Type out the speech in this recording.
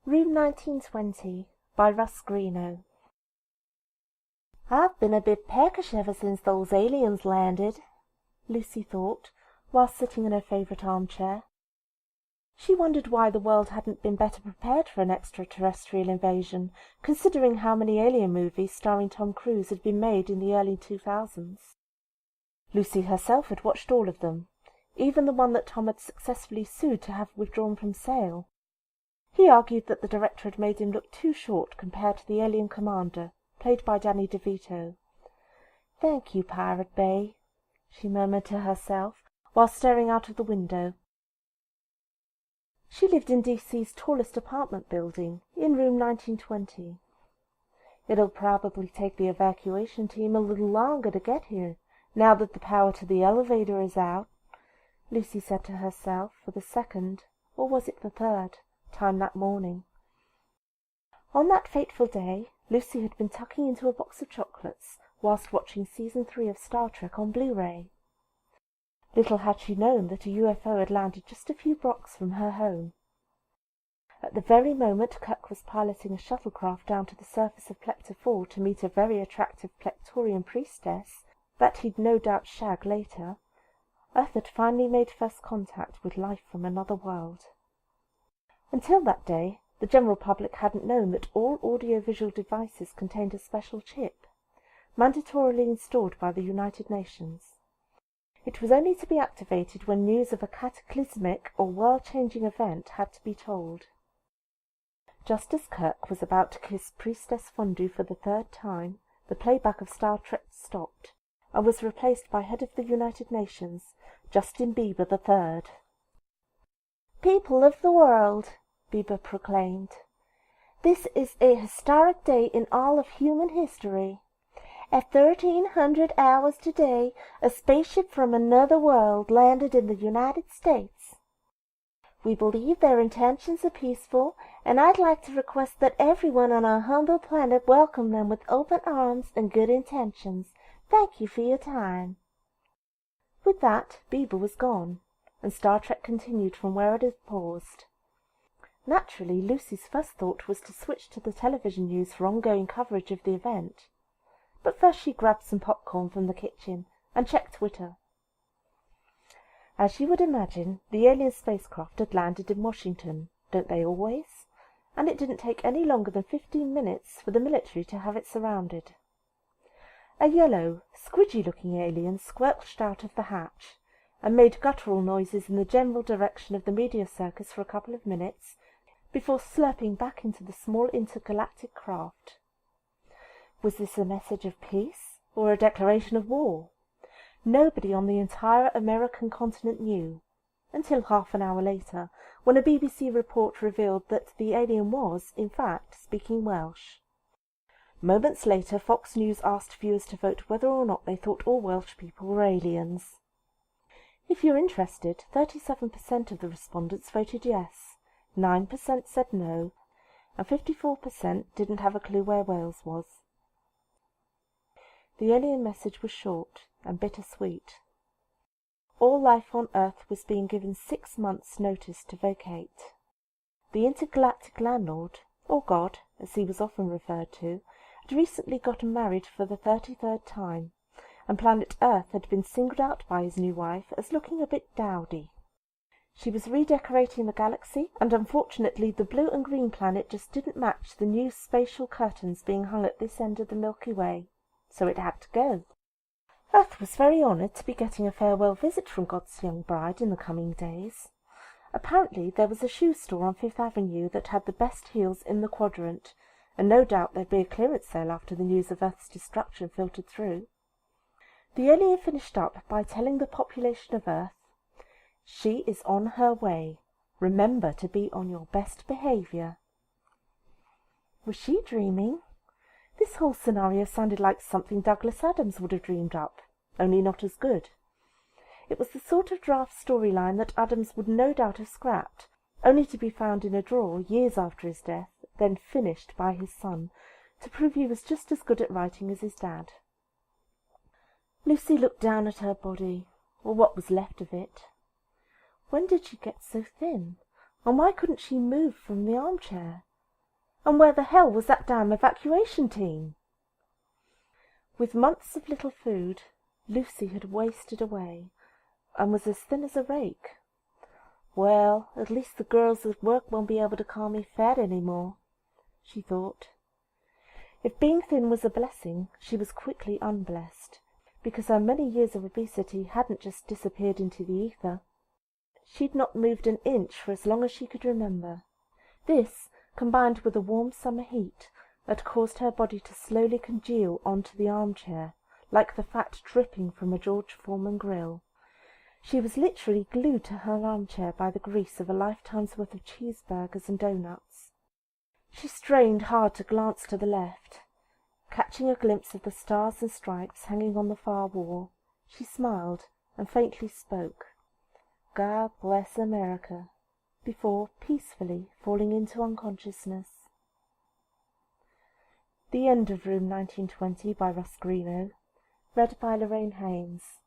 Room 1920 by Russ Greeno. "I've been a bit peckish ever since those aliens landed," Lucy thought, while sitting in her favourite armchair. She wondered why the world hadn't been better prepared for an extraterrestrial invasion, considering how many alien movies starring Tom Cruise had been made in the early 2000s. Lucy herself had watched all of them, even the one that Tom had successfully sued to have withdrawn from sale. He argued that the director had made him look too short compared to the alien commander, played by Danny DeVito. "Thank you, Pirate Bay," she murmured to herself, while staring out of the window. She lived in DC's tallest apartment building, in room 1920. "It'll probably take the evacuation team a little longer to get here, now that the power to the elevator is out," Lucy said to herself for the second, or was it the third, time that morning. On that fateful day, Lucy had been tucking into a box of chocolates whilst watching Season 3 of Star Trek on Blu-ray. Little had she known that a UFO had landed just a few blocks from her home. At the very moment Kirk was piloting a shuttlecraft down to the surface of Plector 4 to meet a very attractive Plectorian priestess that he'd no doubt shag later, Earth had finally made first contact with life from another world. Until that day, the general public hadn't known that all audiovisual devices contained a special chip, mandatorily installed by the United Nations. It was only to be activated when news of a cataclysmic or world-changing event had to be told. Just as Kirk was about to kiss Priestess Fondue for the third time, the playback of Star Trek stopped, and was replaced by Head of the United Nations, Justin Bieber III. "People of the world," Bieber proclaimed, "this is a historic day in all of human history. At 1300 hours today, a spaceship from another world landed in the United States. We believe their intentions are peaceful, and I'd like to request that everyone on our humble planet welcome them with open arms and good intentions. Thank you for your time." With that, Bieber was gone, and Star Trek continued from where it had paused. Naturally, Lucy's first thought was to switch to the television news for ongoing coverage of the event. But first she grabbed some popcorn from the kitchen and checked Twitter. As you would imagine, the alien spacecraft had landed in Washington, don't they always? And it didn't take any longer than 15 minutes for the military to have it surrounded. A yellow, squidgy-looking alien squelched out of the hatch, and made guttural noises in the general direction of the media circus for a couple of minutes, before slurping back into the small intergalactic craft. Was this a message of peace, or a declaration of war? Nobody on the entire American continent knew, until half an hour later, when a BBC report revealed that the alien was, in fact, speaking Welsh. Moments later, Fox News asked viewers to vote whether or not they thought all Welsh people were aliens. If you're interested, 37% of the respondents voted yes, 9% said no, and 54% didn't have a clue where Wales was. The alien message was short and bittersweet. All life on Earth was being given 6 months' notice to vacate. The intergalactic landlord, or God, as he was often referred to, had recently gotten married for the 33rd time, and planet Earth had been singled out by his new wife as looking a bit dowdy. She was redecorating the galaxy, and unfortunately the blue and green planet just didn't match the new spatial curtains being hung at this end of the Milky Way, so it had to go. Earth was very honoured to be getting a farewell visit from God's young bride in the coming days. Apparently there was a shoe store on Fifth Avenue that had the best heels in the quadrant, and no doubt there'd be a clearance sale after the news of Earth's destruction filtered through. The alien finished up by telling the population of Earth, "She is on her way. Remember to be on your best behaviour." Was she dreaming? This whole scenario sounded like something Douglas Adams would have dreamed up, only not as good. It was the sort of draft storyline that Adams would no doubt have scrapped, only to be found in a drawer years after his death, then finished by his son, to prove he was just as good at writing as his dad. Lucy looked down at her body, or what was left of it. When did she get so thin? And why couldn't she move from the armchair? And where the hell was that damn evacuation team? With months of little food, Lucy had wasted away, and was as thin as a rake. Well, at least the girls at work won't be able to call me fat any more, she thought. If being thin was a blessing, she was quickly unblessed, because her many years of obesity hadn't just disappeared into the ether. She'd not moved an inch for as long as she could remember. This, combined with the warm summer heat, had caused her body to slowly congeal onto the armchair, like the fat dripping from a George Foreman grill. She was literally glued to her armchair by the grease of a lifetime's worth of cheeseburgers and doughnuts. She strained hard to glance to the left. Catching a glimpse of the stars and stripes hanging on the far wall, she smiled and faintly spoke, "God bless America," before peacefully falling into unconsciousness. The end of Room 1920 by Russ Greeno. Read by Lorraine Haines.